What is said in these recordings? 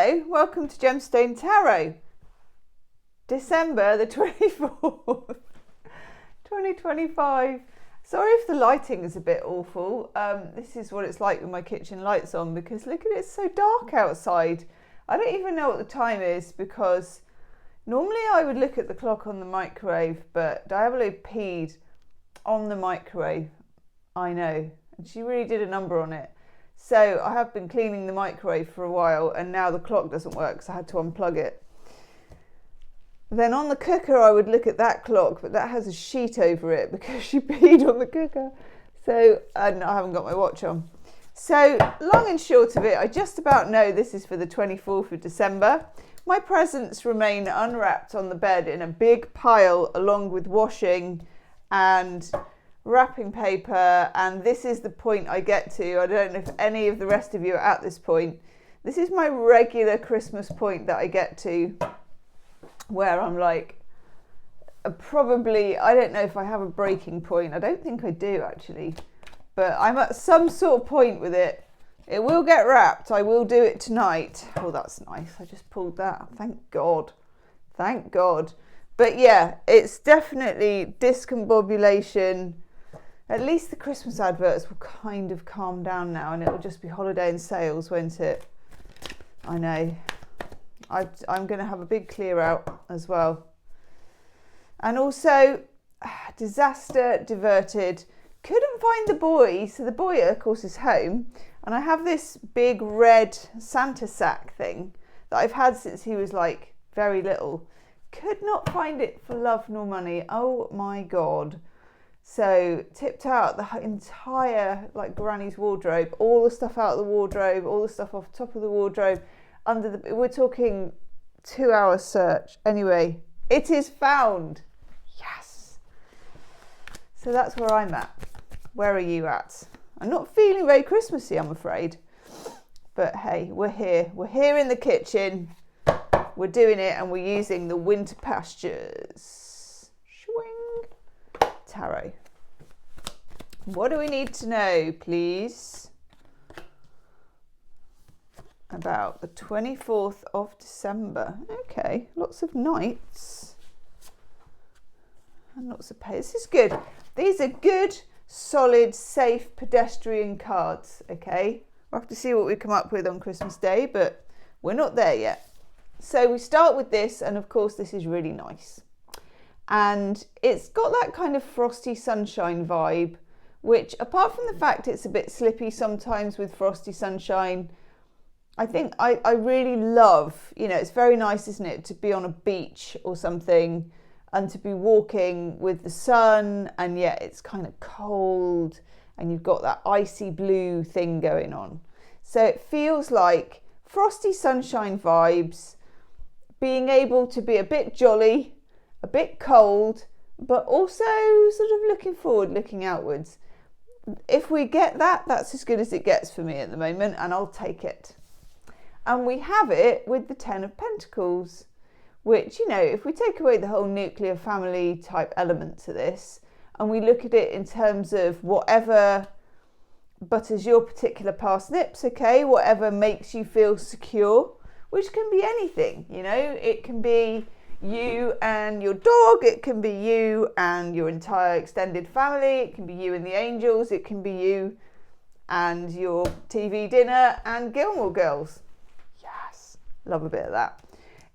Hello, welcome to Gemstone Tarot. December the 24th, 2025. Sorry if the lighting is a bit awful. This is what it's like with my kitchen lights on because look at it, it's so dark outside. I don't even know what the time is because normally I would look at the clock on the microwave, but Diablo peed on the microwave. I know, and she really did a number on it. So I have been cleaning the microwave for a while and now the clock doesn't work, so I had to unplug it. Then on the cooker I would look at that clock, but that has a sheet over it because she peed on the cooker. So, and I haven't got my watch on. So long and short of it, I just about know this is for the 24th of December. My presents remain unwrapped on the bed in a big pile along with washing and wrapping paper, and this is the point I get to. I don't know if any of the rest of you are at this point. This is my regular Christmas point that I get to where I'm like, probably, I don't know if I have a breaking point. I don't think I do actually, but I'm at some sort of point with it. It will get wrapped. I will do it tonight. Oh, that's nice. I just pulled that. Thank God. Thank God. But yeah, it's definitely discombobulation. At least the Christmas adverts will kind of calm down now and it'll just be holiday and sales, won't it? I know. I'm going to have a big clear out as well. And also, disaster diverted. Couldn't find the boy. So the boy, of course, is home. And I have this big red Santa sack thing that I've had since he was like very little. Could not find it for love nor money. Oh my God. So tipped out the entire like granny's wardrobe, all the stuff out of the wardrobe, all the stuff off the top of the wardrobe, under the, we're talking 2-hour search. Anyway, it is found. Yes. So that's where I'm at. Where are you at? I'm not feeling very Christmassy, I'm afraid. But hey, we're here. We're here in the kitchen. We're doing it and we're using the Winter Pastures. Swing. Tarot. What do we need to know, please? About the 24th of December. Okay, lots of knights. And lots of pace. This is good. These are good, solid, safe pedestrian cards, okay? We'll have to see what we come up with on Christmas Day, but we're not there yet. So we start with this, and of course this is really nice. And it's got that kind of frosty sunshine vibe, which apart from the fact it's a bit slippy sometimes with frosty sunshine, I think I really love, you know, it's very nice, isn't it, to be on a beach or something and to be walking with the sun and yet it's kind of cold and you've got that icy blue thing going on. So it feels like frosty sunshine vibes, being able to be a bit jolly, a bit cold, but also sort of looking forward, looking outwards. If we get that, that's as good as it gets for me at the moment, and I'll take it. And we have it with the 10 of Pentacles, which, you know, if we take away the whole nuclear family type element to this, and we look at it in terms of whatever butters your particular parsnips, okay, whatever makes you feel secure, which can be anything, you know, it can be you and your dog, it can be you and your entire extended family, it can be you and the angels, it can be you and your TV dinner and Gilmore Girls. Yes, love a bit of that.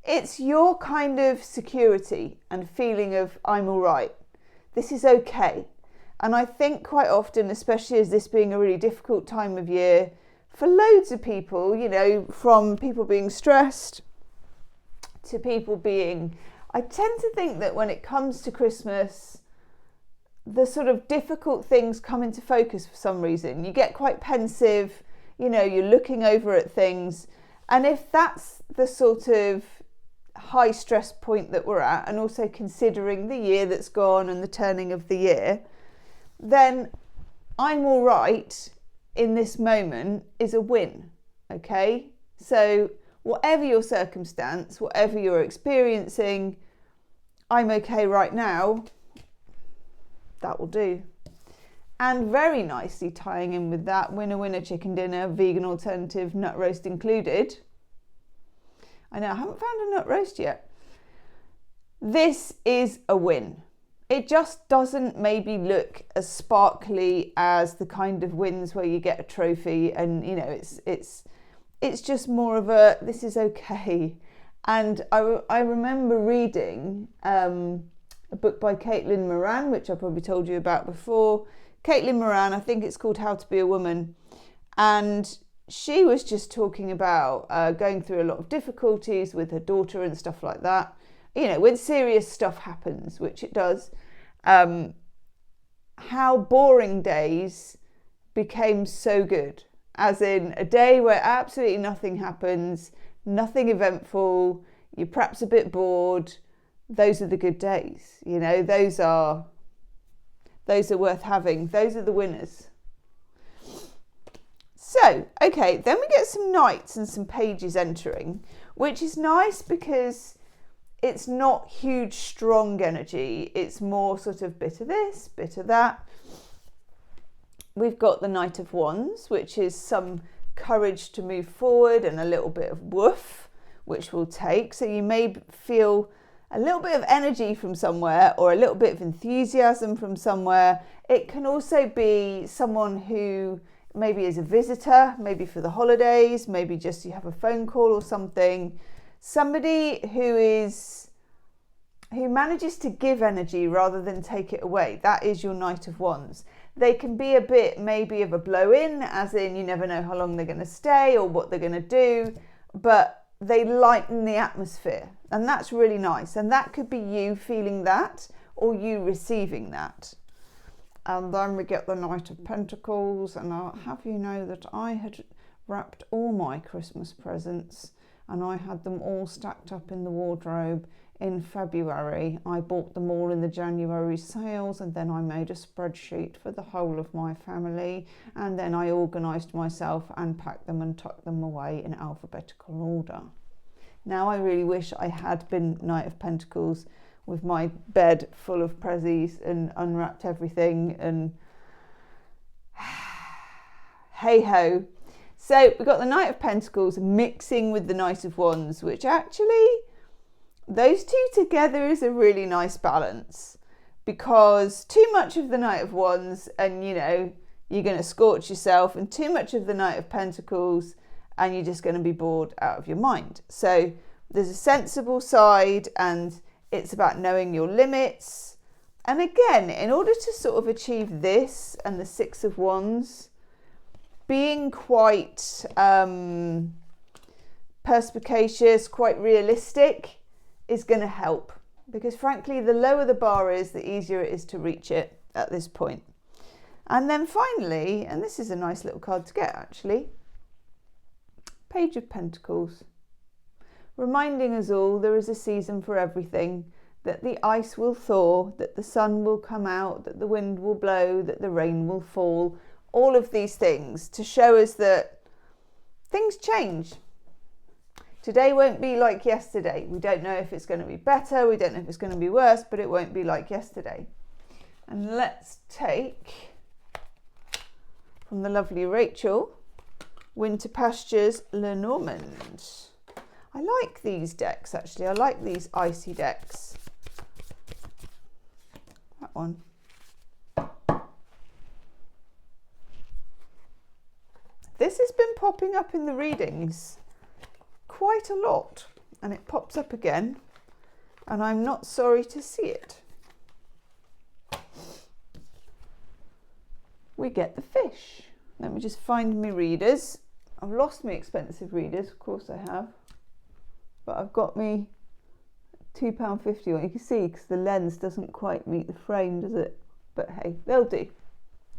It's your kind of security and feeling of I'm all right, this is okay. And I think quite often, especially as this being a really difficult time of year for loads of people, you know, from people being stressed to people being, I tend to think that when it comes to Christmas, the sort of difficult things come into focus for some reason. You get quite pensive, you know, you're looking over at things. And if that's the sort of high stress point that we're at, and also considering the year that's gone and the turning of the year, then I'm all right in this moment is a win, okay? So whatever your circumstance, whatever you're experiencing, I'm okay right now, that will do. And very nicely tying in with that, winner, winner, chicken dinner, vegan alternative, nut roast included, I know, I haven't found a nut roast yet. This is a win. It just doesn't maybe look as sparkly as the kind of wins where you get a trophy, and you know, it's just more of a, this is okay. And I remember reading a book by Caitlin Moran, which I probably told you about before. Caitlin Moran, I think it's called How to Be a Woman. And she was just talking about going through a lot of difficulties with her daughter and stuff like that. You know, when serious stuff happens, which it does, how boring days became so good. As in a day where absolutely nothing happens, nothing eventful, you're perhaps a bit bored. Those are the good days, you know, those are worth having. Those are the winners. So, okay, then we get some nights and some pages entering, which is nice because it's not huge, strong energy. It's more sort of bit of this, bit of that. We've got the Knight of Wands, which is some courage to move forward and a little bit of woof, which we'll take. So you may feel a little bit of energy from somewhere or a little bit of enthusiasm from somewhere. It can also be someone who maybe is a visitor, maybe for the holidays, maybe just you have a phone call or something. Somebody who manages to give energy rather than take it away. That is your Knight of Wands. They can be a bit maybe of a blow in, as in you never know how long they're going to stay or what they're going to do, but they lighten the atmosphere, and that's really nice. And that could be you feeling that or you receiving that. And then we get the Knight of Pentacles, and I'll have you know that I had wrapped all my Christmas presents and I had them all stacked up in the wardrobe in February. I bought them all in the January sales, and then I made a spreadsheet for the whole of my family, and then I organised myself and packed them and tucked them away in alphabetical order. Now I really wish I had been Knight of Pentacles with my bed full of prezzies and unwrapped everything, and hey ho. So we've got the Knight of Pentacles mixing with the Knight of Wands, which actually, those two together is a really nice balance, because too much of the Knight of Wands and, you know, you're going to scorch yourself, and too much of the Knight of Pentacles and you're just going to be bored out of your mind. So there's a sensible side, and it's about knowing your limits. And again, in order to sort of achieve this and the Six of Wands, being quite perspicacious, quite realistic is going to help, because frankly, the lower the bar is, the easier it is to reach it at this point. And then finally, and this is a nice little card to get actually, Page of Pentacles, reminding us all there is a season for everything, that the ice will thaw, that the sun will come out, that the wind will blow, that the rain will fall, all of these things to show us that things change. Today won't be like yesterday. We don't know if it's going to be better, we don't know if it's going to be worse, but it won't be like yesterday. And let's take from the lovely Rachel, Winter Pastures Lenormand. I like these decks actually. I like these icy decks. That one. This has been popping up in the readings quite a lot, and it pops up again, and I'm not sorry to see it. We get the fish. Let me just find my readers. I've lost my expensive readers, of course I have, but I've got me £2.50 one. You can see because the lens doesn't quite meet the frame, does it? But hey, they'll do.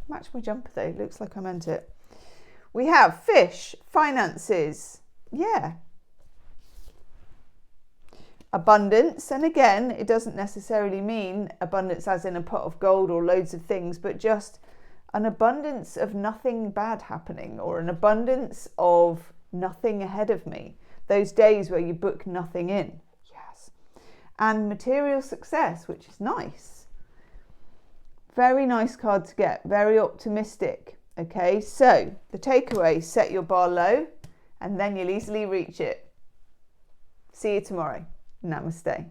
Match my jumper though, looks like I meant it. We have fish, finances, yeah. Abundance, and again, it doesn't necessarily mean abundance as in a pot of gold or loads of things, but just an abundance of nothing bad happening, or an abundance of nothing ahead of me. Those days where you book nothing in, yes. And material success, which is nice. Very nice card to get, very optimistic. Okay, so the takeaway, set your bar low and then you'll easily reach it. See you tomorrow. Namaste.